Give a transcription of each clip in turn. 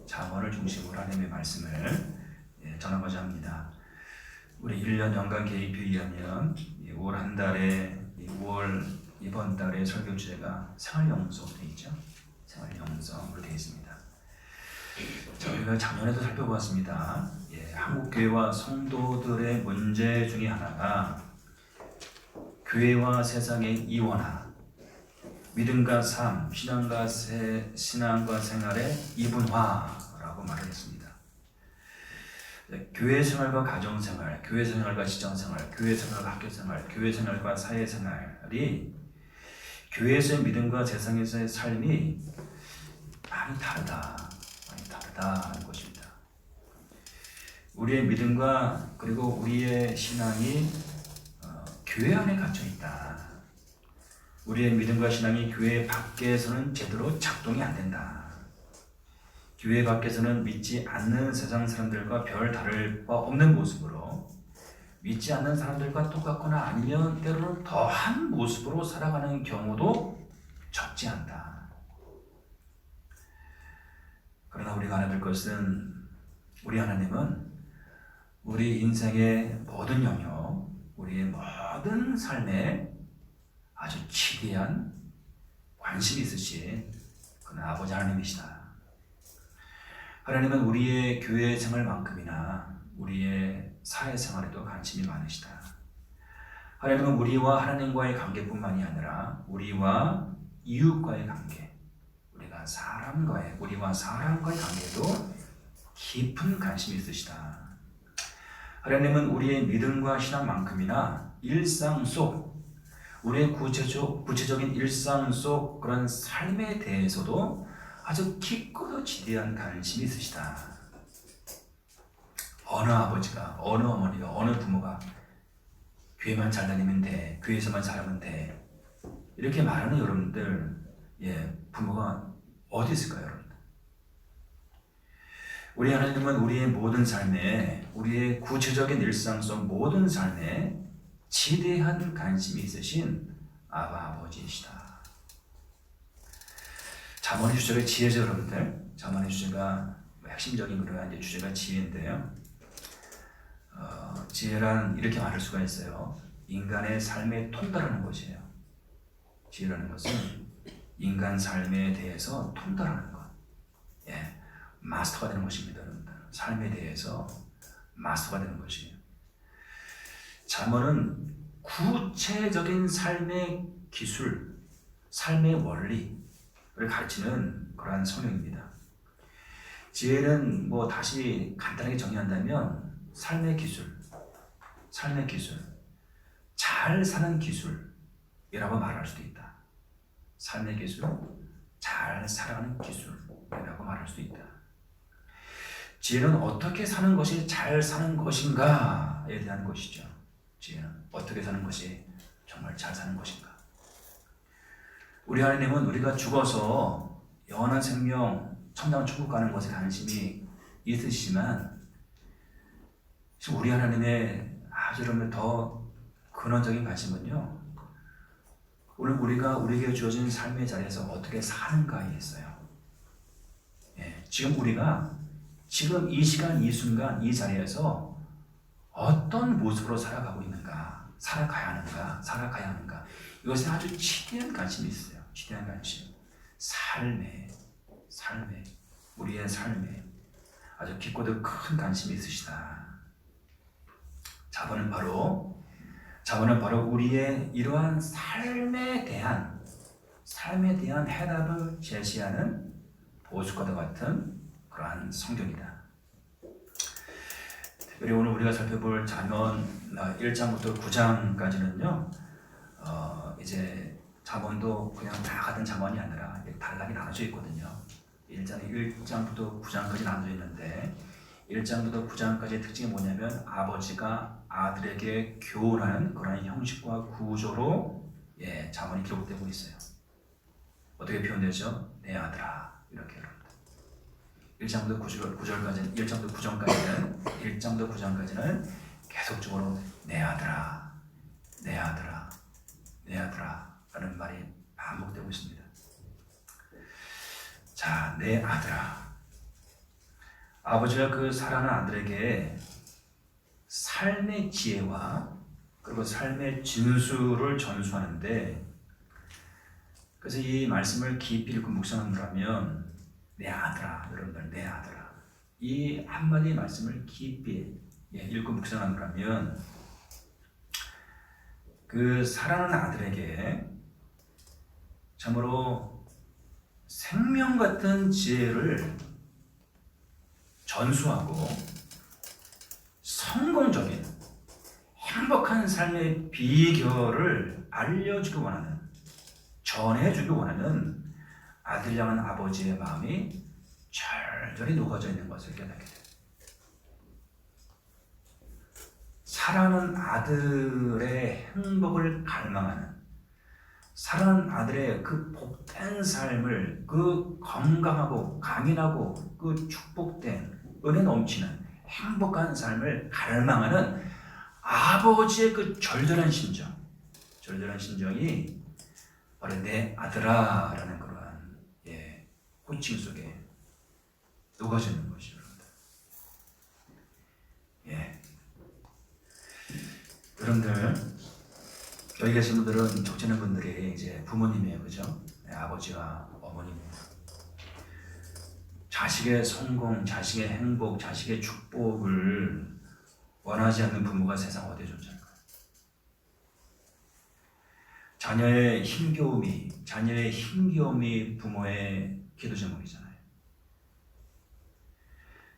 잠언을 중심으로 하나님의 말씀을 전하고자 합니다. 우리 1년 연간 계획표에 의하면 5월 한 달에 5월 이번 달에 설교 주제가 생활영성으로 되어 있죠. 생활영성으로 되어 있습니다. 저희가 작년에도 살펴보았습니다. 한국교회와 성도들의 문제 중에 하나가 교회와 세상의 이원화, 믿음과 삶, 신앙과 생활의 이분화라고 말을 했습니다. 교회 생활과 가정 생활, 교회 생활과 직장 생활, 교회 생활과 학교 생활, 교회 생활과 사회 생활이 교회에서의 믿음과 세상에서의 삶이 많이 다르다는 것입니다. 우리의 믿음과 그리고 우리의 신앙이 교회 안에 갇혀 있다. 우리의 믿음과 신앙이 교회 밖에서는 제대로 작동이 안 된다. 교회 밖에서는 믿지 않는 세상 사람들과 별 다를 바 없는 모습으로, 믿지 않는 사람들과 똑같거나 아니면 때로는 더한 모습으로 살아가는 경우도 적지 않다. 그러나 우리가 알아야 될 것은, 우리 하나님은 우리 인생의 모든 영역, 우리의 모든 삶에 아주 지대한 관심이 있으신 그는 아버지 하나님이시다. 하나님은 우리의 교회 생활만큼이나 우리의 사회 생활에도 관심이 많으시다. 하나님은 우리와 하나님과의 관계뿐만이 아니라 우리와 이웃과의 관계, 우리와 사람과의 관계에도 깊은 관심이 있으시다. 하나님은 우리의 믿음과 신앙만큼이나 일상 속, 우리의 구체적인 일상 속 그런 삶에 대해서도 아주 깊고 지대한 관심이 있으시다. 어느 아버지가, 어느 어머니가, 어느 부모가 교회만 잘 다니면 돼, 교회에서만 잘하면 돼, 이렇게 말하는 여러분들, 부모가 어디 있을까요, 여러분들? 우리 하나님은 우리의 모든 삶에, 우리의 구체적인 일상 속 모든 삶에 지대한 관심이 있으신 아버지이시다. 잠언의 주제가 지혜죠, 여러분들. 잠언의 주제가 핵심적인 그런 주제가 지혜인데요. 지혜란 이렇게 말할 수가 있어요. 인간의 삶에 통달하는 것이에요. 지혜라는 것은 인간 삶에 대해서 통달하는 것. 마스터가 되는 것입니다, 여러분들. 삶에 대해서 마스터가 되는 것이에요. 잠언은 구체적인 삶의 기술, 삶의 원리를 가르치는 그러한 성경입니다. 지혜는 다시 간단하게 정의한다면 삶의 기술, 잘 사는 기술이라고 말할 수도 있다. 삶의 기술, 잘 살아가는 기술이라고 말할 수도 있다. 지혜는 어떻게 사는 것이 잘 사는 것인가에 대한 것이죠. 지혜는 어떻게 사는 것이 정말 잘 사는 것인가. 우리 하나님은 우리가 죽어서 영원한 생명, 천당 천국 가는 것에 관심이 있으시지만, 우리 하나님의 아주 더 근원적인 관심은요, 오늘 우리에게 주어진 삶의 자리에서 어떻게 사는가에 있어요. 지금 이 시간, 이 순간, 이 자리에서 어떤 모습으로 살아가고 있는가, 살아가야 하는가, 이것에 아주 지대한 관심이 있어요. 지대한 관심. 우리의 삶에 아주 깊고도 큰 관심이 있으시다. 자본은 바로 우리의 이러한 삶에 대한 해답을 제시하는 보석과도 같은 그러한 성경이다. 특별히 오늘 우리가 살펴볼 잠언 1장부터 9장까지는요, 이제 잠언도 그냥 다 같은 잠언이 아니라 단락이 나눠져 있거든요. 1장부터 9장까지 나눠져 있는데, 1장부터 9장까지의 특징이 뭐냐면 아버지가 아들에게 교훈하는 그런 형식과 구조로 잠언이 기록되고 있어요. 어떻게 표현되죠? 내 아들아, 이렇게. 1장부터 9장까지는 계속적으로 내 아들아 라는 말이 반복되고 있습니다. 자, 내 아들아. 아버지가 그 사랑하는 아들에게 삶의 지혜와 그리고 삶의 진수를 전수하는데, 그래서 이 말씀을 깊이 읽고 묵상한다면 내 아들아, 여러분들 내 아들아, 이 한마디 말씀을 깊이 읽고 묵상한다면 그 사랑하는 아들에게 참으로 생명 같은 지혜를 전수하고 성공적인 행복한 삶의 비결을 알려주기 원하는, 전해주기 원하는 아들 향한 아버지의 마음이 절절히 녹아져 있는 것을 깨닫게 됩니다. 사랑하는 아들의 행복을 갈망하는, 사랑하는 아들의 그 복된 삶을, 그 건강하고 강인하고 그 축복된 은혜 넘치는 행복한 삶을 갈망하는 아버지의 그 절절한 심정이 바로 내 아들아 라는 그러한 호칭 속에 녹아져 있는 것이죠. 여러분들, 여기 계신 분들은 족치는 분들이 이제 부모님이에요, 그죠? 아버지와 어머님이에요. 자식의 성공, 자식의 행복, 자식의 축복을 원하지 않는 부모가 세상 어디에 존재할까요? 자녀의 힘겨움이 부모의 기도 제목이잖아요.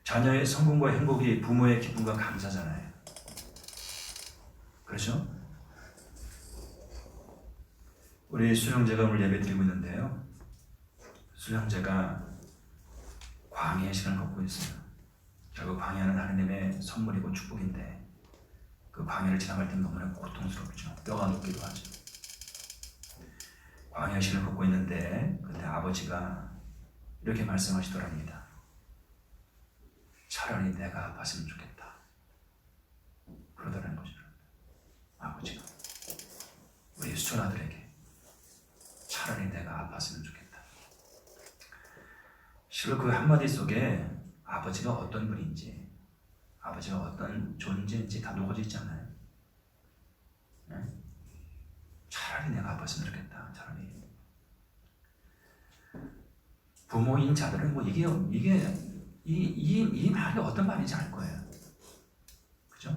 자녀의 성공과 행복이 부모의 기쁨과 감사잖아요. 그렇죠? 우리 수령제가 오늘 예배 드리고 있는데요. 수령제가 광야의 시간을 걷고 있어요. 결국 광야는 하나님의 선물이고 축복인데 그 광야를 지나갈 때 너무나 고통스럽죠. 뼈가 녹기도 하죠. 광야의 시간을 걷고 있는데 그때 아버지가 이렇게 말씀하시더랍니다. 차라리 내가 아팠으면 좋겠다. 그러더라는 거죠. 아버지가 우리 수천 아들에게 차라리 내가 아팠으면 좋겠다. 실은 그 한마디 속에 아버지가 어떤 분인지, 아버지가 어떤 존재인지 다 녹아져 있잖아요. 네? 차라리 내가 아팠으면 좋겠다. 차라리. 부모인 자들은 뭐 이 말이 어떤 말인지 알 거예요. 그죠?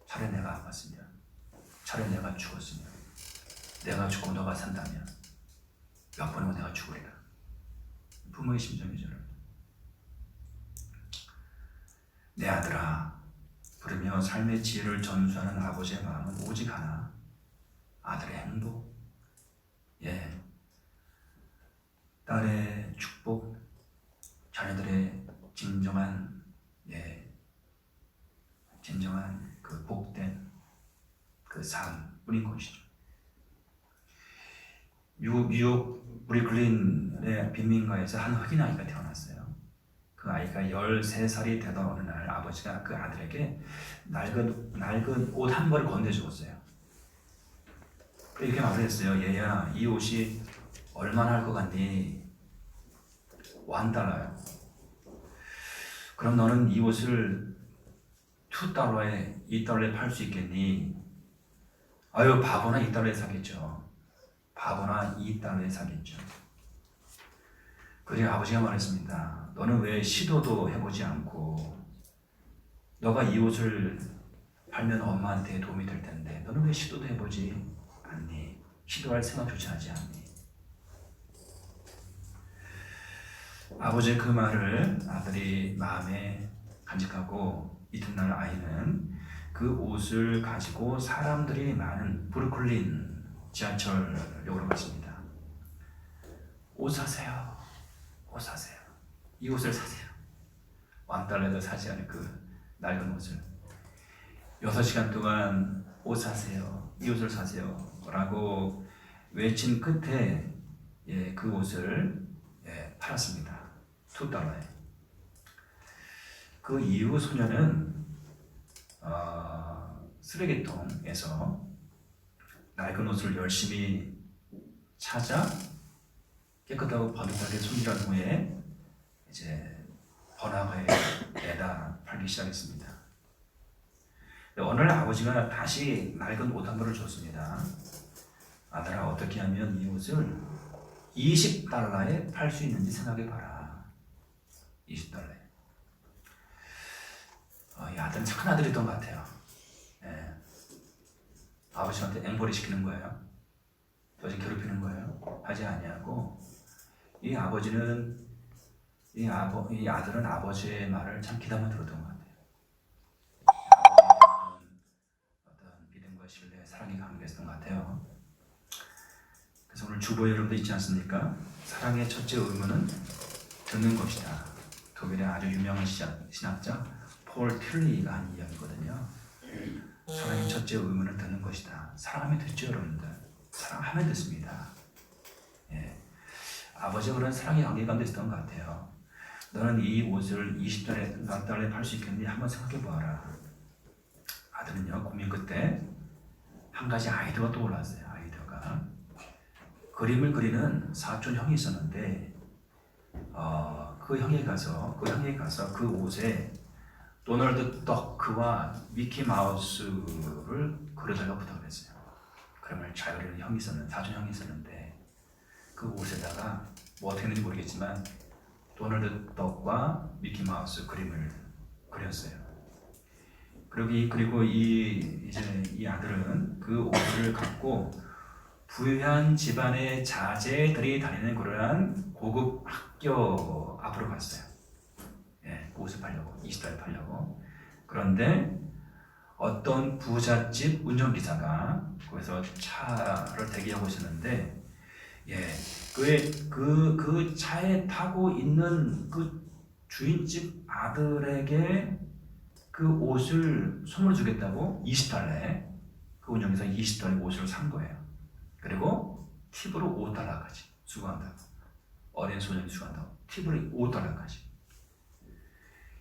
차라리 내가 아팠으면, 차라리 내가 죽었으면, 내가 죽고 너가 산다면 몇 번이고 내가 죽으리라. 부모의 심정이죠. 내 아들아 부르며 삶의 지혜를 전수하는 아버지의 마음은 오직 하나, 아들의 행복, 딸의 축복, 자녀들의 진정한 그 복된 그 삶뿐인 것이죠. 미국 브루클린의 빈민가에서 한 흑인 아이가 태어났어요. 그 아이가 13살이 되던 어느 날 아버지가 그 아들에게 낡은 옷 한 벌을 건네주었어요. 이렇게 말을 했어요. 얘야, 이 옷이 얼마나 할 것 같니? $1. 그럼 너는 이 옷을 $2에, $2에 팔 수 있겠니? 아유, 바보나 $2에 사겠죠. 바보나 $2에 사겠죠. 그리고 아버지가 말했습니다. 너는 왜 시도도 해보지 않고, 너가 이 옷을 팔면 엄마한테 도움이 될 텐데 너는 왜 시도도 해보지 않니? 시도할 생각조차 하지 않니? 아버지의 그 말을 아들이 마음에 간직하고 이튿날 아이는 그 옷을 가지고 사람들이 많은 브루클린 지하철역으로 갔습니다. 옷 사세요. 옷 사세요. 이 옷을 사세요. $1도 사지 않을 그 낡은 옷을 6시간 동안 옷 사세요. 이 옷을 사세요. 라고 외친 끝에 그 옷을 팔았습니다. $2에. 그 이후 소녀는 쓰레기통에서 낡은 옷을 열심히 찾아 깨끗하고 번듯하게 손질한 후에 이제 번화가에 내다 팔기 시작했습니다. 어느 날 아버지가 다시 낡은 옷 한 벌을 줬습니다. 아들아, 어떻게 하면 이 옷을 $20에 팔 수 있는지 생각해 봐라. $20. 이 아들은 착한 아들이었던 것 같아요. 예. 아버지한테 앵벌이 시키는 거예요. 도저히 괴롭히는 거예요. 하지 아니하고 이 아버지는 이 아들은 아버지의 말을 참 귀담아 들었던 것 같아요. 아버지의 어떤 믿음과 신뢰, 사랑이 강했던 것 같아요. 그래서 오늘 주보 여러분도 있지 않습니까? 사랑의 첫째 의무는 듣는 것이다. 독일의 아주 유명한 신학자 폴 틸리가 한 이야기거든요. 사랑의 첫째 의무는 듣는 것이다. 사랑하면 듣죠, 여러분들. 사랑하면 듣습니다. 예. 아버지가 그런 사랑의 관계감도 있었던 것 같아요. 너는 이 옷을 $20에 팔 수 있겠니? 한번 생각해 보아라. 아들은요, 고민 끝에 한 가지 아이디어가 떠올랐어요. 아이디어가 그림을 그리는 사촌 형이 있었는데, 그 형에 가서 그 옷에 도널드 덕크와 미키 마우스를 그려달라고 부탁을 했어요. 그림을 잘 그리는 형이 있었는데, 사촌 형이 있었는데, 그 옷에다가 뭐 어떻게 했는지 모르겠지만 도널드 덕과 미키 마우스 그림을 그렸어요. 그리고 이 아들은 그 옷을 갖고 부유한 집안의 자제들이 다니는 그러한 고급 학교 앞으로 갔어요. 예, 그 옷을 팔려고, $20 팔려고. 그런데 어떤 부잣집 운전기사가 거기서 차를 대기하고 있었는데, 예, 그 차에 타고 있는 그 주인집 아들에게 그 옷을 선물로 주겠다고 $20에 그 운전기사 $20에 옷을 산 거예요. 그리고 팁으로 $5까지 수고한다고. 어린 소년이 수고한다고. 팁으로 $5까지.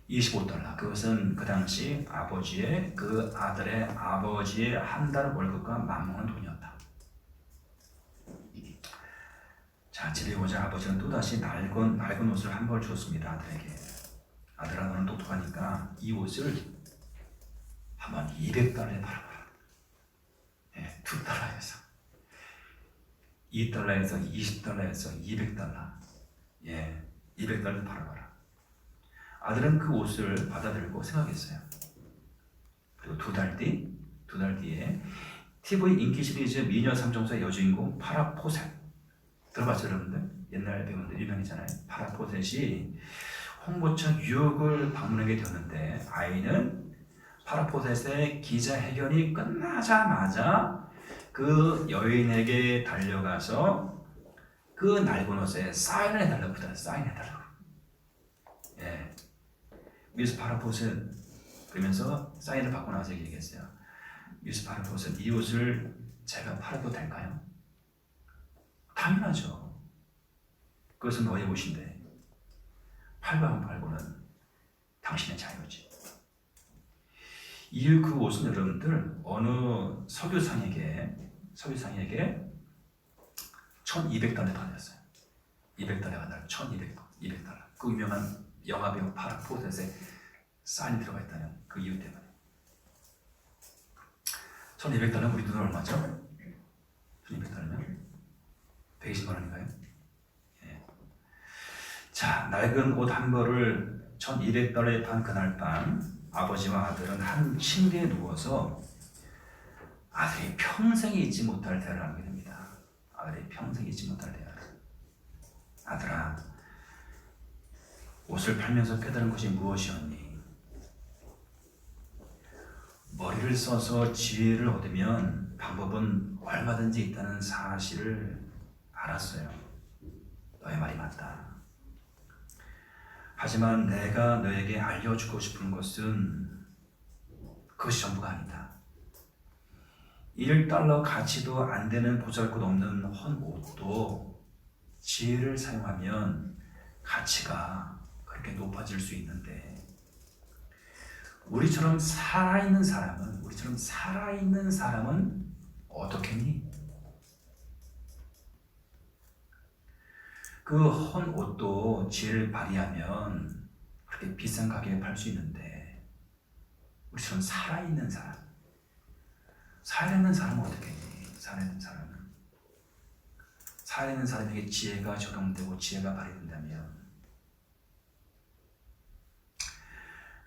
$25. 그것은 그 당시 그 아들의 아버지의 한 달 월급과 맞먹는 돈이었다. 자, 집에 오자 아버지는 또다시 낡은 옷을 한 벌 주었습니다. 아들에게. 아들아, 너는 똑똑하니까 이 옷을 한번 $200에 팔아봐라. 예, $2에서. $2에서 $20에서 $200. 예, $200에 팔아봐라. 아들은 그 옷을 받아들고 생각했어요. 그리고 두 달 뒤에 TV 인기 시리즈 미녀 삼총사의 여주인공 파라포셋. 들어봤죠, 여러분들? 옛날 배우인데 유명이잖아요. 파라포셋이 홍보차 뉴욕을 방문하게 되었는데, 아이는 파라포셋의 기자회견이 끝나자마자 그 여인에게 달려가서 그 낡은 옷에 사인을 해달라고 부탁해요. 사인해달라고. 예, 미스 파라포셋, 그러면서 사인을 받고 나서 얘기했어요. 미스 파라포셋, 이 옷을 제가 팔아도 될까요? 당연하죠. 그것은 너의 옷인데 팔고 안 팔고는 당신의 자유지. 이후 그 옷은 여러분들 어느 석유상에게 $1,200에 팔렸어요. $200가 아니라 $1,200. 그 유명한 영화배우 파라포셋의 사인이 들어가 있다는 그 이유 때문에. $1,200는 우리 돈은 얼마죠? $1,200면 120만 원인가요? 예. 자, 낡은 옷 한 벌을 $1,200에 판 그날 밤, 아버지와 아들은 한 침대에 누워서 아들이 평생 잊지 못할 대화를 하게 됩니다. 아들이 평생 잊지 못할 대화를. 아들아, 옷을 팔면서 깨달은 것이 무엇이었니? 머리를 써서 지혜를 얻으면 방법은 얼마든지 있다는 사실을 알았어요. 너의 말이 맞다. 하지만 내가 너에게 알려주고 싶은 것은 그것이 전부가 아니다. $1 가치도 안 되는 보잘것없는 헌 옷도 지혜를 사용하면 가치가 그렇게 높아질 수 있는데, 우리처럼 살아있는 사람은 어떻겠니? 그 헌 옷도 지혜를 발휘하면 그렇게 비싼 가격에 팔 수 있는데, 우리처럼 살아있는 사람은 어떻게 해? 살아있는 사람에게 지혜가 적용되고 지혜가 발휘된다면,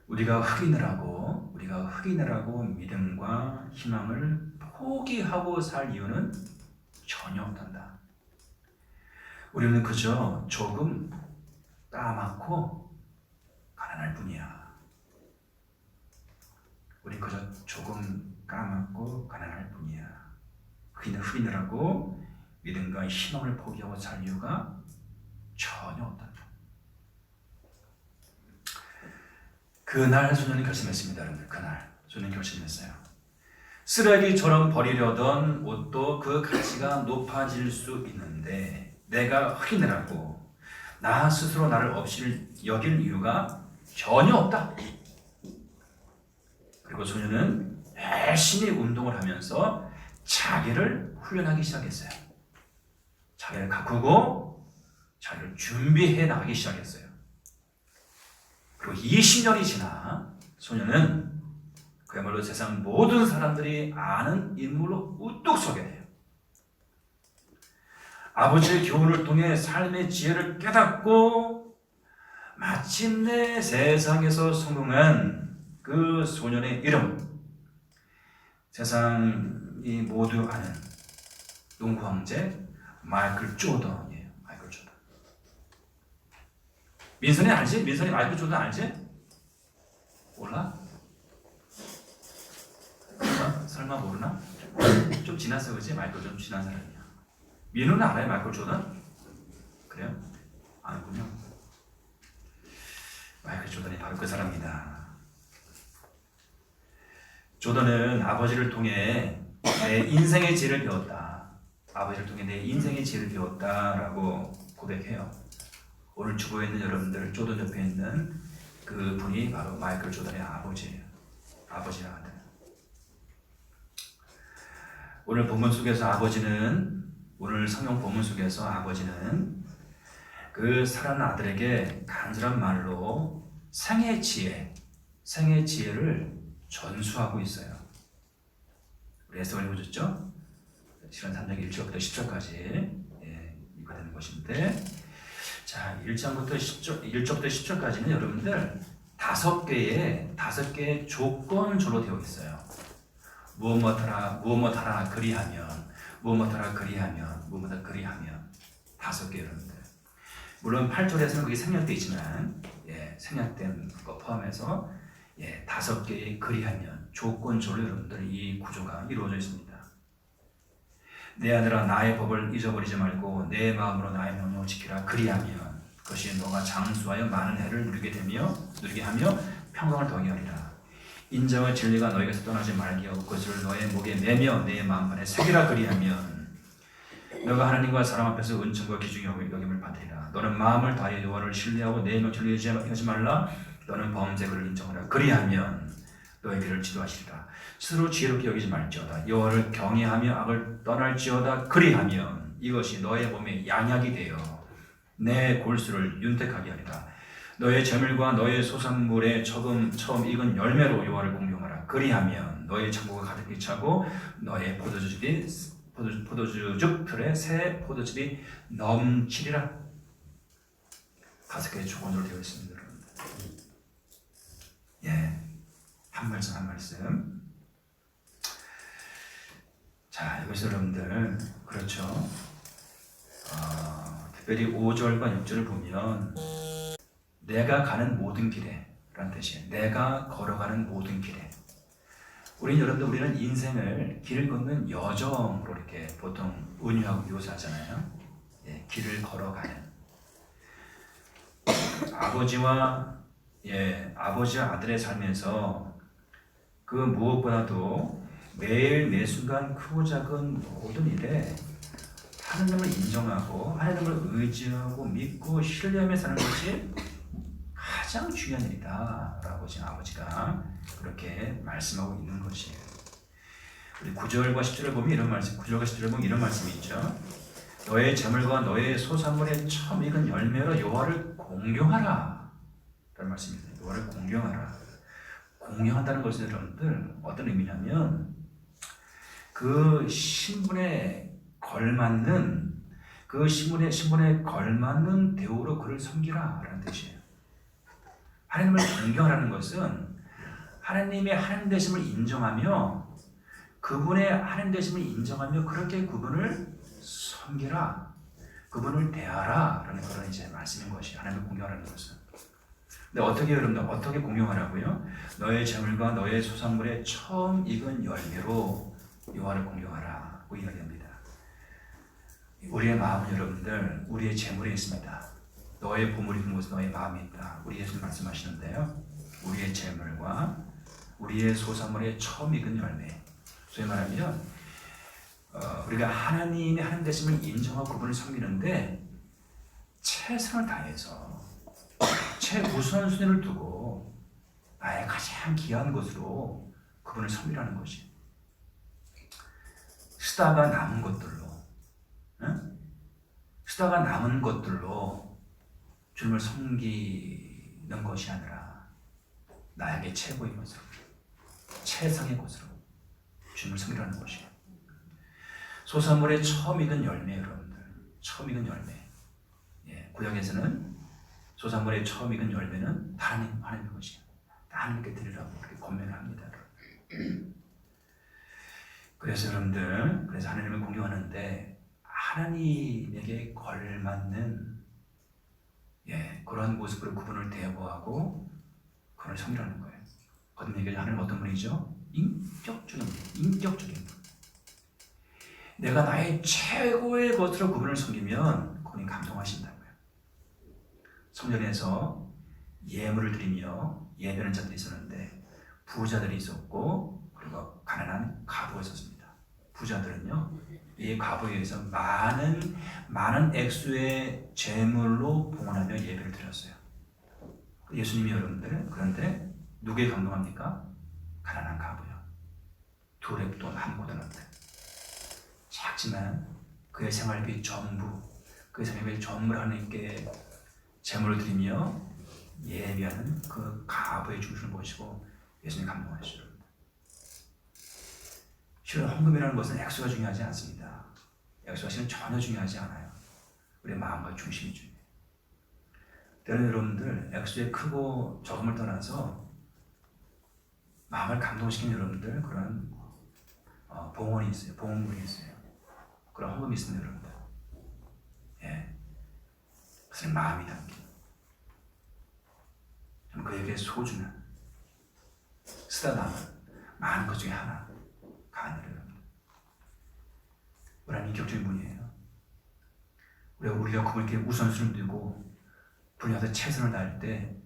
우리가 흑인을 하고 믿음과 희망을 포기하고 살 이유는 전혀 없단다. 우리는 그저 조금 까맣고 가난할 뿐이야. 우리 그저 조금 까맣고 가난할 뿐이야. 흑인을 하고 믿음과 희망을 포기하고 살 이유가 전혀 없단다. 그날 소년이 결심했습니다. 여러분들, 그날 소년이 결심했어요. 쓰레기처럼 버리려던 옷도 그 가치가 높아질 수 있는데, 내가 흑인을 하고 나 스스로 나를 없이 여길 이유가 전혀 없다. 그리고 소년은 열심히 운동을 하면서 자기를 훈련하기 시작했어요. 자기를 가꾸고 자기를 준비해 나가기 시작했어요. 그리고 20년이 지나 소년은 그야말로 세상 모든 사람들이 아는 인물로 우뚝 서게 돼요. 아버지의 교훈을 통해 삶의 지혜를 깨닫고 마침내 세상에서 성공한 그 소년의 이름, 세상이 모두 아는 농구 황제 마이클 조던이에요. 마이클 조던. 민선이 알지? 민선이 마이클 조던 알지? 몰라? 설마 모르나? 좀 지났어, 그치? 마이클 좀 지난 사람이야. 민우는 알아요, 마이클 조던? 그래요? 아니군요. 마이클 조던이 바로 그 사람입니다. 조던은 아버지를 통해 내 인생의 지혜를 배웠다. 아버지를 통해 내 인생의 지혜를 배웠다라고 고백해요. 오늘 주보에 있는 여러분들, 조던 옆에 있는 그 분이 바로 마이클 조던의 아버지예요. 아버지의 아들. 오늘 본문 속에서 오늘 성경 본문 속에서 아버지는 그 살아난 아들에게 간절한 말로 생의 지혜를 전수하고 있어요. 우리 해석을 해보셨죠? 시간 3장 1절부터 10절까지 읽게 되는 것인데, 자, 1절부터 10절까지는 여러분들 5개의 조건절로 되어 있어요. 무엇하라 그리하면 5개 여러분들. 물론 8절에서는 그게 생략되어 있지만, 생략된 거 포함해서 5개의 그리하면 조건절로 여러분들 이 구조가 이루어져 있습니다. 내 아들아, 나의 법을 잊어버리지 말고 내 마음으로 나의 명령을 지키라. 그리하면 그것이 너가 장수하여 많은 해를 누리게 하며 평강을 더하게 하리라. 인정의 진리가 너에게서 떠나지 말게 하고 그것을 너의 목에 매며 내 마음판에 새기라. 그리하면 너가 하나님과 사람 앞에서 은총과 기중이 여김을 받으리라. 너는 마음을 다하여 여호와를 신뢰하고 내 명령을 유지하지 말라. 너는 범죄 그를 인정하라. 그리하면 너의 길을 지도하시리라. 스스로 지혜롭게 여기지 말지어다. 여호와를 경외하며 악을 떠날지어다. 그리하면 이것이 너의 몸에 양약이 되어 내 골수를 윤택하게 하리라. 너의 재물과 너의 소산물의 처음 익은 열매로 여호와를 공경하라. 그리하면 너의 창고가 가득히 차고 너의 포도주즙 틀에 새 포도즙이 넘치리라. 5개의 조건으로 되어 있습니다. 한 말씀. 자, 여기서 여러분들, 그렇죠. 특별히 5절과 6절을 보면 내가 가는 모든 길에 라는 뜻이에요. 내가 걸어가는 모든 길에. 우리는 인생을 길 걷는 여정으로 이렇게 보통 은유하고 묘사하잖아요. 길을 걸어가는. 아버지와 아들의 삶에서 그 무엇보다도 매일 매순간 크고 작은 모든 일에 하나님을 인정하고 하나님을 의지하고 믿고 신뢰하며 사는 것이 가장 중요한 일이다 라고 지금 아버지가 그렇게 말씀하고 있는 것이에요. 우리 9절과 10절을 보면 이런 말씀이 있죠. 너의 재물과 너의 소산물의 처음 익은 열매로 여호와를 공경하라 라는 말씀입니다. 여호와를 공경하라. 공경한다는 것은 여러분들 어떤 의미냐면 그 신분에 걸맞는 그 신분에 걸맞는 대우로 그를 섬기라 라는 뜻이에요. 하나님을 공경하라는 것은 하나님의 하나님 되심을 인정하며 그분의 하나님 되심을 인정하며 그렇게 그분을 섬기라, 그분을 대하라 라는 그런 이제 말씀인 것이 하나님을 공경하라는 것은. 근데 어떻게 여러분들 어떻게 공경하라고요? 너의 재물과 너의 소산물의 처음 익은 열매로 여호와를 공경하라고 이야기합니다. 우리의 마음은 여러분들 우리의 재물에 있습니다. 너의 보물이 있는 곳에 너의 마음이 있다. 우리 예수님 말씀하시는데요. 우리의 재물과 우리의 소산물의 처음 익은 열매. 소위 말하면 우리가 하나님의 하나님 되심을 인정하고 그분을 섬기는데 최선을 다해서 최우선순위를 두고 나의 가장 귀한 것으로 그분을 섬기라는 것이. 쓰다가 남은 것들로, 쓰다가 남은 것들로 주님을 섬기는 것이 아니라 나에게 최고의 것으로, 최상의 것으로 주님을 섬기라는 것이에요. 소산물의 처음 익은 열매, 여러분들, 처음 익은 열매. 예, 구약에서는 소산물의 처음 익은 열매는 다 하나님의 것이에요. 다 하나님께 드리라고 그렇게 권면을 합니다. 그래서 여러분들, 그래서 하나님을 공경하는데 하나님에게 걸맞는 그러한 모습으로 그분을 대우하고 그분을 섬기라는 거예요. 거듭 얘기를 하나님 어떤 분이죠? 인격적인 분. 내가 나의 최고의 것으로 그분을 섬기면 그분이 감동하신다고요. 성전에서 예물을 드리며 예배하는 자들이 있었는데 부자들이 있었고 그리고 가난한 과부가 있었습니다. 부자들은요, 이 과부에 의해서 많은 액수의 재물로 봉헌하며 예배를 드렸어요. 예수님이 여러분들, 그런데 누구에 감동합니까? 가난한 과부요. 두 랩돈 한 고등학교. 작지만 그의 생활비 전부, 그의 생활비 전부를 하나님께 재물을 드리며 예배하는 그 과부의 중심을 보시고 예수님이 감동하시죠. 실은 헌금이라는 것은 액수가 중요하지 않습니다. 액수가 실은 전혀 중요하지 않아요. 우리의 마음과 중심이 중요해요. 때로는 여러분들 액수의 크고 적음을 떠나서 마음을 감동시키는 여러분들 그런 봉헌이 있어요. 봉헌물이 있어요. 그런 헌금이 있습니다, 여러분들. 예, 그것은 마음이 담긴. 그에게 소중한 쓰다 남은 많은 것 중에 하나가 아니라 우리는 인격적인 분이에요. 우리가 그분께 우선순위를 두고 분야에서 최선을 다할 때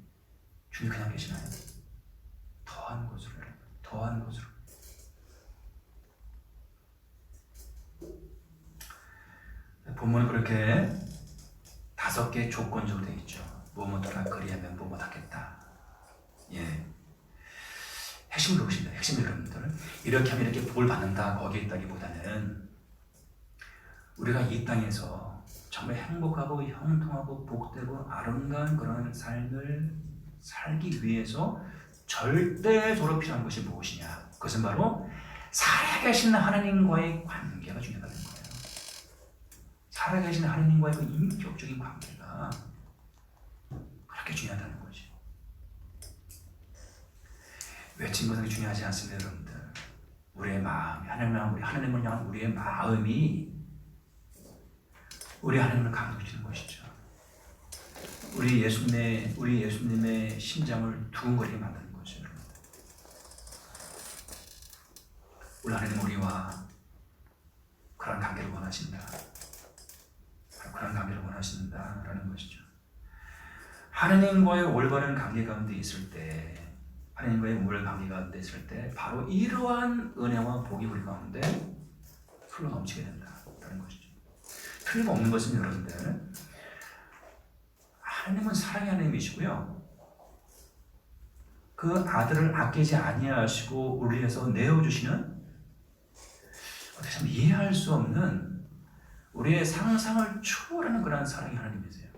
주님 그냥 계시나요? 더한 것으로. 본문은 그렇게 5개 조건적으로 되어 있죠. 무엇보다 그리하면 무엇 하겠다. 예, 핵심을 놓으십니다. 핵심 여러분들, 이렇게 하면 이렇게 복을 받는다 거기에 있다기보다는 우리가 이 땅에서 정말 행복하고 형통하고 복되고 아름다운 그런 삶을 살기 위해서 절대적으로 필요한 것이 무엇이냐? 그것은 바로 살아계신 하나님과의 관계가 중요하다는 거예요. 살아계신 하나님과의 그 인격적인 관계가 그렇게 중요하다는 거지. 외친 것은 중요하지 않습니다, 여러분들. 우리의 마음, 하나님을 향한 우리의 마음이 우리 하나님을 감동시키는 것이죠. 우리 예수님의 심장을 두근거리게 만드는 거죠, 여러분. 우리 하나님 우리와 그런 관계를 원하신다. 그런 관계를 원하신다라는 것이죠. 하나님과의 올바른 관계 가운데 있을 때, 하나님과의 올바른 관계 가운데 있을 때, 바로 이러한 은혜와 복이 우리 가운데 흘러 넘치게 된다라는 것이죠. 틀림없는 것은 여러분들, 하나님은 사랑의 하나님이시고요. 그 아들을 아끼지 아니하시고 우리를 위해서 내어주시는 어떻게 참 이해할 수 없는 우리의 상상을 초월하는 그런 사랑이 하나님이세요.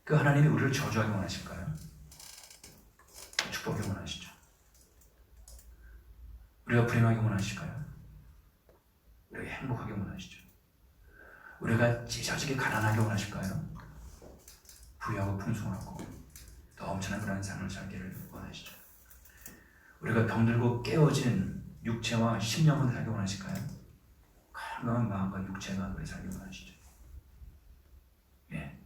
그 하나님이 우리를 저주하기 원하실까요? 축복하기 원하시죠. 우리가 불행하게 원하실까요? 우리가 행복하게 원하시죠. 우리가 찢어지게 가난하게 원하실까요? 부유하고 풍성하고 더 엄청난 그런 삶을 살기를 원하시죠. 우리가 병들고 깨어진 육체와 심령으로 살기 원하실까요? 건강한 마음과 육체가 우리 살기 원하시죠. 예.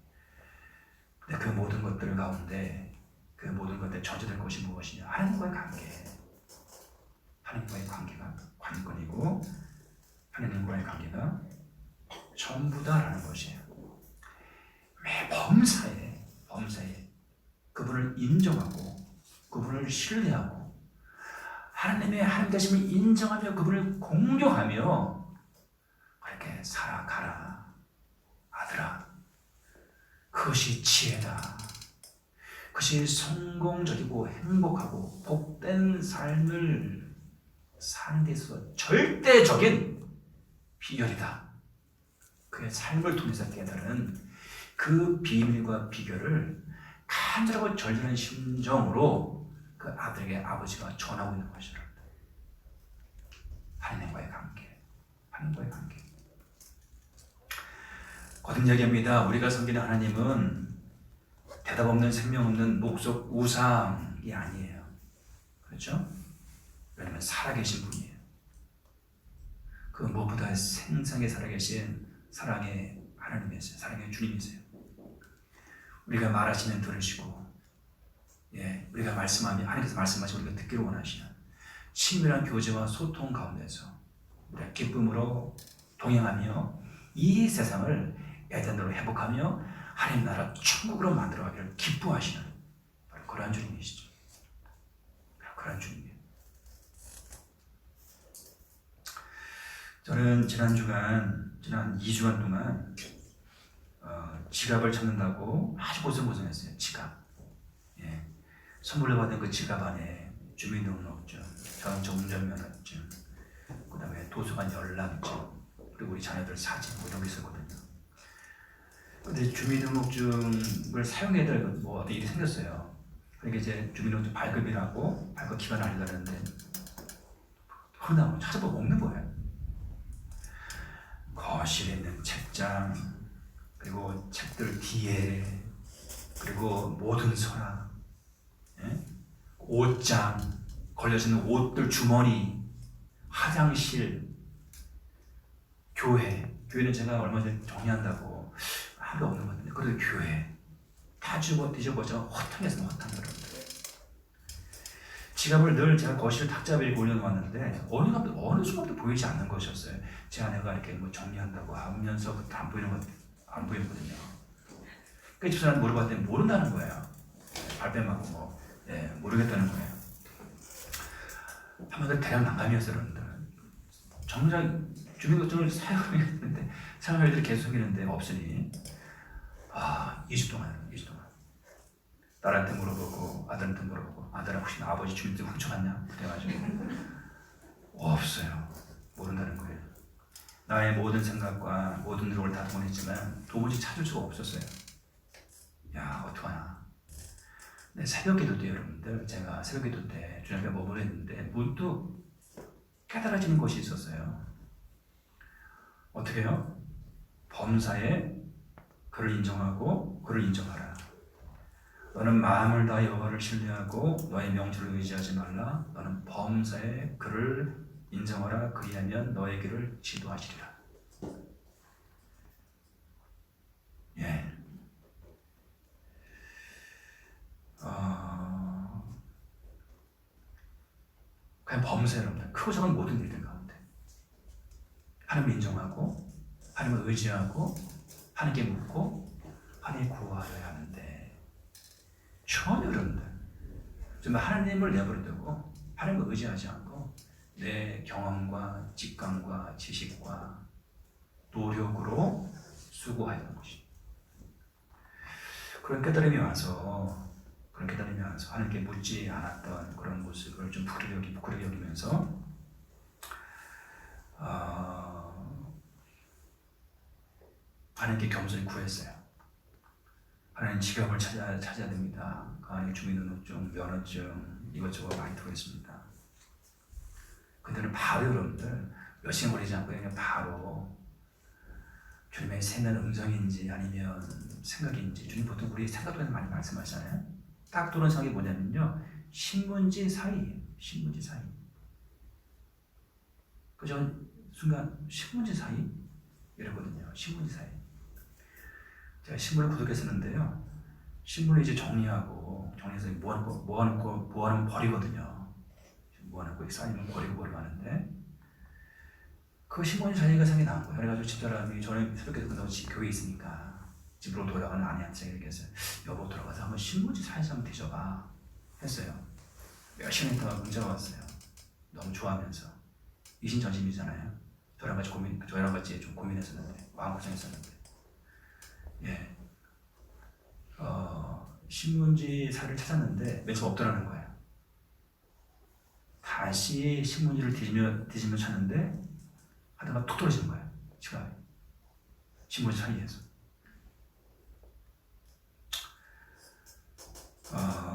근데 그 모든 것들 가운데 그 모든 것들 전제될 것이 무엇이냐? 하나님과의 관계. 하나님과의 관계가 관건이고 하나님과의 관계가 전부다라는 것이에요. 매 범사에 그분을 인정하고 그분을 신뢰하고 하나님의 하나님 되심을 인정하며 그분을 공경하며 그렇게 살아가라 아들아. 그것이 지혜다. 그것이 성공적이고 행복하고 복된 삶을 사는 데 있어서 절대적인 비결이다. 그의 삶을 통해서 깨달은 그 비밀과 비결을 간절하고 절절한 심정으로 그 아들에게 아버지가 전하고 있는 것이라. 하나님과의 관계, 하나님과의 관계. 거듭 얘기합니다. 우리가 섬기는 하나님은 대답 없는 생명 없는 목석 우상이 아니에요. 그렇죠? 왜냐하면 살아계신 분이에요. 그 무엇보다 생생하게 살아계신 사랑의 하나님이세요. 사랑의 주님이세요. 우리가 말하시면 들으시고, 예, 우리가 말씀하면 하나님께서 말씀하시면 우리가 듣기를 원하시는 친밀한 교제와 소통 가운데서 우리가 기쁨으로 동행하며 이 세상을 에덴으로 회복하며 하나님 나라 천국으로 만들어가기를 기뻐하시는 바로 그러한 주님이시죠. 그러한 주님이에요. 저는 지난 2주간 동안 지갑을 찾는다고 아주 고생했어요. 지갑. 예. 선물로 받은 그 지갑 안에 주민등록증, 자동차 운전면허증, 그 다음에 도서관 열람증, 그리고 우리 자녀들 사진 이런 게 있었거든요. 근데 주민등록증을 사용해야 될 뭐 어떤 일이 생겼어요. 그러니까 이제 주민등록증 발급이라고 발급 기간을 알려달라는데 흔한 찾아보고 없는 거예요. 거실에 있는 책장, 그리고 책들 뒤에, 그리고 모든 서랍, 예? 옷장, 걸려있는 옷들 주머니, 화장실, 교회는 제가 얼마 전에 정리한다고 하루도 없는 것 같은데 그래도 교회 다 뒤져보자 허탕이었어요. 허탕. 지갑을 늘 제가 거실 탁자 위에 올려놓았는데 어느 순간부터 보이지 않는 것이었어요. 제 아내가 이렇게 뭐 정리한다고 하면서 안 보이거든요. 그 집사람 물어봤더니 모른다는 거예요. 발뺌하고 모르겠다는 거예요. 한번 대략 난감이었어요. 여러분들. 정작 주민등록증을 사용할 일들이 계속 생기는데 없으니 2주 동안 딸한테 물어보고 아들한테 물어보고 아들아 혹시 아버지 주민등록 훔쳐갔냐? 그래가지고 없어요. 모른다는 거예요. 나의 모든 생각과 모든 노력을 다 동원했지만 도무지 찾을 수가 없었어요. 야 어떡하나. 근데 새벽 기도 때 여러분들 제가 새벽 기도 때 주님 앞에 머무르는데 문득 깨달아지는 것이 있었어요. 어떻게 해요? 범사에 그를 인정하고 그를 인정하라. 너는 마음을 다해 여호와를 신뢰하고 너의 명철을 의지하지 말라. 너는 범사에 그를 인정하라. 그리하면 너의 길을 지도하시리라. 예. 그냥 범사 여러분들 크고 작은 모든 일들 가운데 하나님을 인정하고 하나님을 의지하고 하나님께 묻고 하나님 구하여야 하는데 전혀 여러분들 정말 하나님을 내버려두고 하나님을 의지하지 않고 내 경험과 직감과 지식과 노력으로 수고하는 것이 그런 깨달음이 와서 하나님께 묻지 않았던 그런 모습을 좀 부끄러워 여기면서 하나님께 겸손히 구했어요. 하나님 지갑을 찾아야 됩니다. 그 안에 주민등록증, 면허증 이것저것 많이 들어있습니다. 그들은 바로 여러분들 몇 시간 걸리지 않고 그냥 바로 주님의 세는 음성인지 아니면 생각인지, 주님 보통 우리 생각도 많이 말씀하시잖아요. 딱 들어온 생각이 뭐냐면요, 신문지 사이예요. 신문지 사이. 그저 순간 신문지 사이? 이러거든요. 신문지 사이. 제가 신문을 구독했었는데요. 신문을 이제 정리해서 모아놓고 버리거든요. 모아놓고 쌓이면 버리고 하는데, 그 신문지 사이가 생각이 난 거예요. 그래가지고 집사람이 저는 새벽에 끝나고 교회에 있으니까 집으로 돌아가는 아내한테 이렇게 했어요. 여보, 돌아가서 한번 신문지 사이에서 한번 뒤져봐 했어요. 몇 시간 있다가 문자가 왔어요. 너무 좋아하면서. 이신전심이잖아요. 저랑 같이 좀 고민했었는데, 마음고생했었는데, 예, 신문지 사를 찾았는데 맨 처음 없더라는 거예요. 다시 신문지를 뒤지며 찾는데 하다가 툭 떨어지는 거예요. 지갑이. 신문지 사이에서.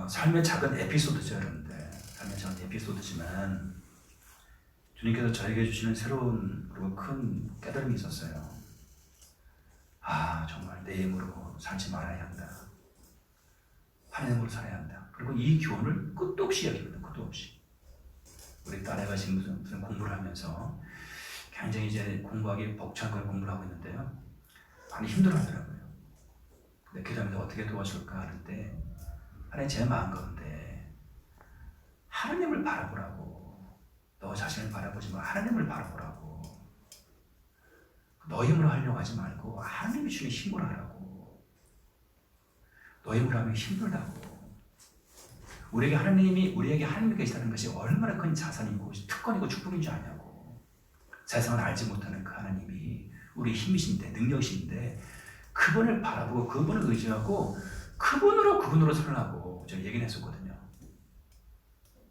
삶의 작은 에피소드죠, 여러분들. 삶의 작은 에피소드지만 주님께서 저에게 주시는 새로운 그리고 큰 깨달음이 있었어요. 정말 내 힘으로 살지 말아야 한다. 하나님으로 살아야 한다. 그리고 이 교훈을 끝도 없이 이야기합니다. 끝도 없이. 우리 딸애가 지금 무슨 공부를 하면서 굉장히 이제 공부하기 벅찬 걸 공부를 하고 있는데요. 많이 힘들어하더라고요. 근데 기도하면서 어떻게 도와줄까 하는데, 하나님 제 마음 가운데 하나님을 바라보라고, 너 자신을 바라보지 마. 하나님을 바라보라고. 너 힘으로 하려고 하지 말고 하나님이 주는 힘으로 하라고. 너 힘으로 하면 힘들다고. 우리에게 하나님이 계시다는 것이 얼마나 큰 자산이고 특권이고 축복인 줄 아냐고. 세상을 알지 못하는 그 하나님이 우리 힘이신데, 능력이신데, 그분을 바라보고 그분을 의지하고 그분으로 살라고 제가 얘기를 했었거든요.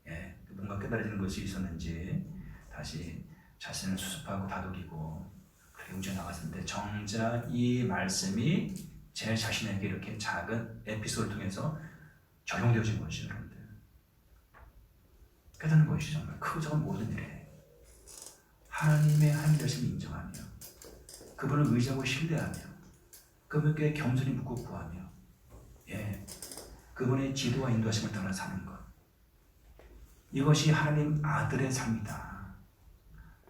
예, 뭔가 깨달아지는 것이 있었는지 다시 자신을 수습하고 다독이고 용지에 나갔는데, 정작 이 말씀이 제 자신에게 이렇게 작은 에피소드를 통해서 적용되어진 것이죠, 여러분들. 깨닫는 것이 정말 크고 작은 모든 일에 하나님의 하나님이심을 인정하며 그분을 의지하고 신뢰하며 그분께 겸손히 묻고 구하며, 예, 그분의 지도와 인도하심을 따라 사는 것, 이것이 하나님 아들의 삶이다.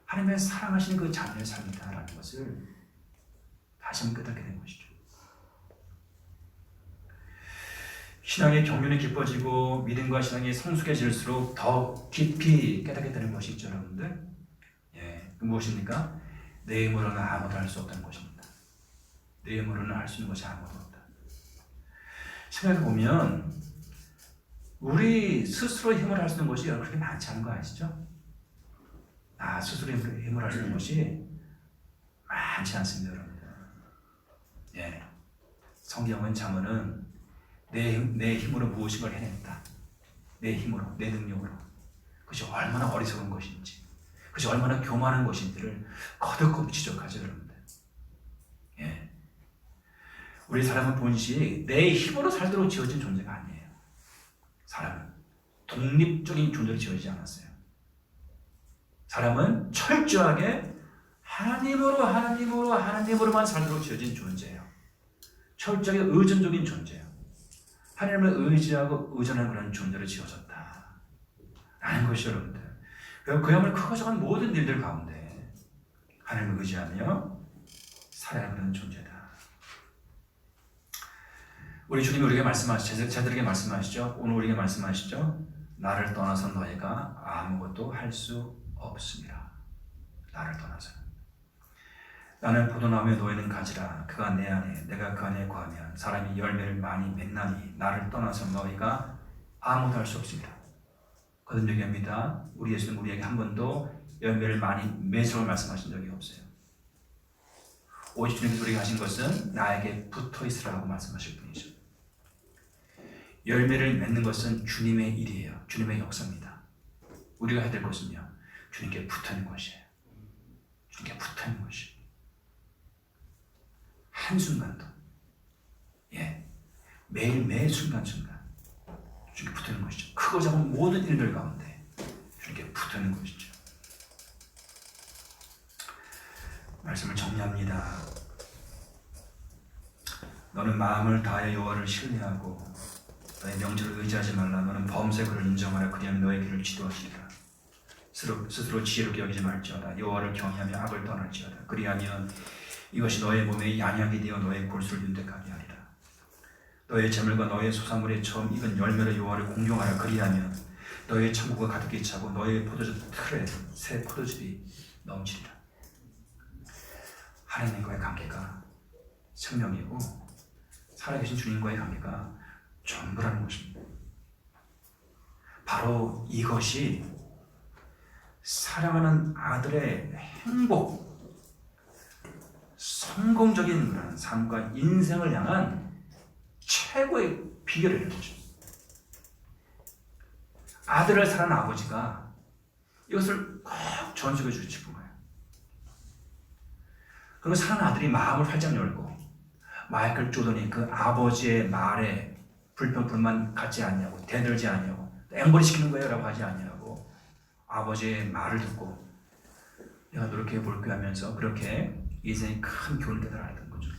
하나님의 사랑하시는 그 자녀의 삶이다라는 것을 다시 한번 깨닫게 된 것이죠. 신앙의 경륜이 깊어지고 믿음과 신앙이 성숙해질수록 더 깊이 깨닫게 되는 것이 있죠, 여러분들. 예, 그 무엇입니까? 내 힘으로는 아무도 할 수 없다는 것입니다. 내 힘으로는 할 수 있는 것이 아무도 없다. 생각해보면 우리 스스로 힘을 할 수 있는 것이 그렇게 많지 않은 거 아시죠? 스스로 힘을 할 수 있는 것이 많지 않습니다, 여러분들. 예, 성경은 자문은 내 힘으로 무엇인가를 해냈다. 내 힘으로, 내 능력으로. 그것이 얼마나 어리석은 것인지, 그것이 얼마나 교만한 것인지를 거듭거듭 지적하죠, 여러분들. 예, 우리 사람은 본시 내 힘으로 살도록 지어진 존재가 아니에요. 사람은 독립적인 존재로 지어지지 않았어요. 사람은 철저하게 하나님으로만 살도록 지어진 존재예요. 철저하게 의존적인 존재예요. 하나님을 의지하고 의존하는 그런 존재로 지어졌다 라는 것이 여러분들. 그야말로 크고 작은 모든 일들 가운데 하나님을 의지하며 살아야 하는 존재다. 우리 주님이 우리에게 저들에게 말씀하시죠. 오늘 우리에게 말씀하시죠. 나를 떠나서 너희가 아무것도 할 수 없습니다. 나를 떠나서. 나는 포도나무에 너희는 가지라. 그가 내 안에 내가 그 안에 거하면 사람이 열매를 많이 맺나니 나를 떠나서 너희가 아무도 할 수 없습니다. 거듭 얘기합니다. 우리 예수는 우리에게 한 번도 열매를 많이 맺으라고 말씀하신 적이 없어요. 오직 주님께서 우리에게 하신 것은 나에게 붙어 있으라고 말씀하실 뿐이죠. 열매를 맺는 것은 주님의 일이에요. 주님의 역사입니다. 우리가 해야 될 것은요, 주님께 붙어 있는 것이에요. 주님께 붙어 있는 것이에요. 한순간도, 매일매일 순간순간 주님께 붙드는 것이죠. 크고 작은 모든 일들 가운데 주님께 붙드는 것이죠. 말씀을 정리합니다. 너는 마음을 다하여 여호와를 신뢰하고 너의 명철을 의지하지 말라. 너는 범사의 그를 인정하라. 그리하면 너의 길을 지도하시리라. 스스로 지혜롭게 여기지 말지어다. 여호와를 경외하며 악을 떠날지어다. 그리하면 이것이 너의 몸에 양약이 되어 너의 골수를 윤택하게 하리라. 너의 재물과 너의 소산물에 처음 익은 열매로 여호와를 공경하라. 그리하면 너의 창고가 가득히 차고 너의 포도주 틀에 새 포도즙이 넘치리라. 하나님과의 관계가 생명이고 살아계신 주님과의 관계가 전부라는 것입니다. 바로 이것이 사랑하는 아들의 행복, 성공적인 그런 삶과 인생을 향한 최고의 비결이었죠. 아들을 사랑하는 아버지가 이것을 꼭 전수해 주고 싶은 거예요. 그리고 사랑하는 아들이 마음을 활짝 열고 마이클 조던이 그 아버지의 말에 불평 불만 갖지 않냐고, 대들지 않냐고, 앵벌이 시키는 거예요 라고 하지 않냐고 아버지의 말을 듣고 내가 노력해 볼게 하면서 그렇게 인생의 큰 교훈을 깨달았던 거죠.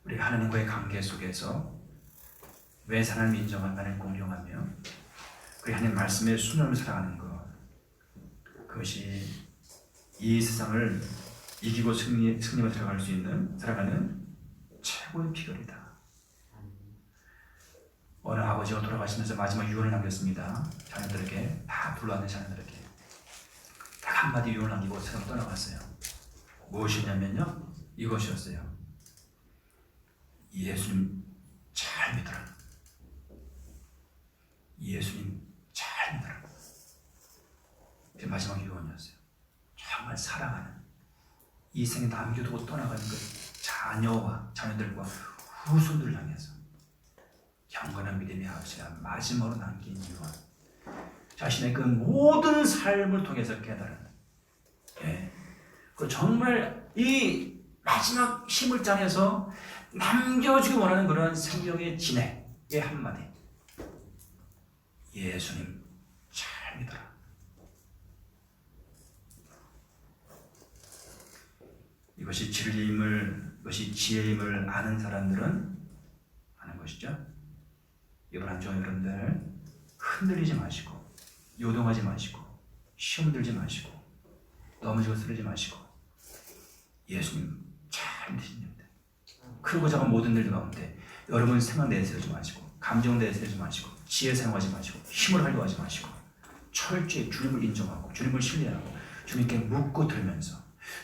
우리 하나님과의 관계 속에서 왜 하나님을 인정하며 하나님을 공경하며 그 하나님 말씀에 순종을 살아가는 것, 그것이 이 세상을 이기고 승리에 들어갈 수 있는 살아가는 최고의 비결이다. 어느 아버지가 돌아가시면서 마지막 유언을 남겼습니다. 자녀들에게, 다 둘러앉은 자녀들에게 딱 한마디 유언을 남기고 세상을 떠나갔어요. 무엇이냐면요, 이것이었어요. 예수님 잘 믿어라. 예수님 잘 믿어라. 그게 마지막 유언이었어요. 정말 사랑하는, 이 생에 남겨두고 떠나가는 그 자녀들과 후손들을 향해서 경건한 믿음의 아버지가 마지막으로 남긴 유언, 자신의 그 모든 삶을 통해서 깨달은, 그 정말 이 마지막 힘을 짜내서 남겨주기 원하는 그런 생명의 진액의 한마디, 예수님 잘 믿어라. 이것이 진리임을, 이것이 지혜임을 아는 사람들은 아는 것이죠. 이번 한 주 여러분들 흔들리지 마시고, 요동하지 마시고, 시험 들지 마시고, 넘어지고 쓰러지지 마시고, 예수님 잘 믿으십니다. 크고 작은 모든 일 가운데 여러분 생각 내세우지 마시고, 감정 내세우지 마시고, 지혜 사용하지 마시고, 힘을 하려고 하지 마시고, 철저히 주님을 인정하고 주님을 신뢰하고 주님께 묻고 들으면서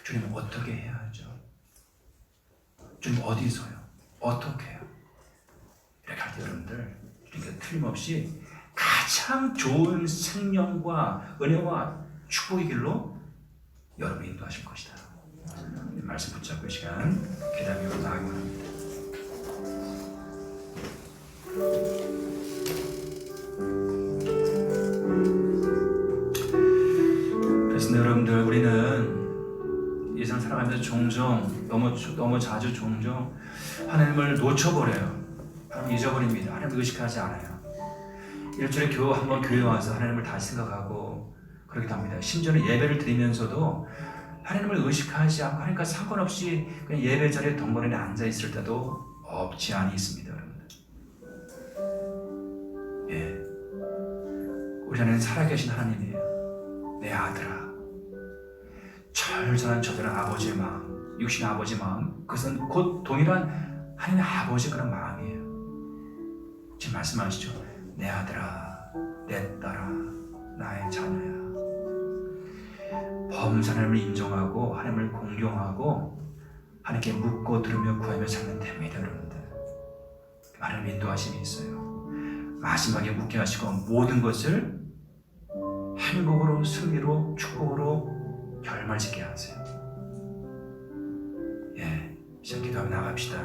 주님 어떻게 해야 하죠? 주님 어디서요? 어떻게 해요? 이렇게 할 때 여러분들 주님께 틀림없이 가장 좋은 생명과 은혜와 축복의 길로 여러분을 인도하실 것이다. 말씀 붙잡고 이 시간 기다리며 나아가기 원합니다. 그래서 여러분들, 우리는 이 세상 살아가면서 종종 너무 자주 종종 하나님을 놓쳐버려요. 하나님 잊어버립니다. 하나님을 의식하지 않아요. 일주일에 겨우 한번 교회 와서 하나님을 다시 생각하고 그러기도 합니다. 심지어는 예배를 드리면서도 하나님을 의식하지 않고 하나님과 상관없이 그냥 예배 자리에 덩그러니 앉아 있을 때도 없지 않이 있습니다, 여러분들. 우리 안에는 살아계신 하나님이에요. 내 아들아, 철저한 저들은 아버지의 마음, 육신의 아버지의 마음, 그것은 곧 동일한 하나님의 아버지의 그런 마음이에요. 지금 말씀하시죠. 내 아들아, 내 딸아, 나의 자녀야. 범사 하나님을 인정하고 하나님을 공경하고 하나님께 묻고 들으며 구하며 살면 됩니다, 여러분들. 하나님 인도하심이 있어요. 마지막에 묻게 하시고 모든 것을 행복으로, 승리로, 축복으로 결말짓게 하세요. 시작 기도하며 나갑시다.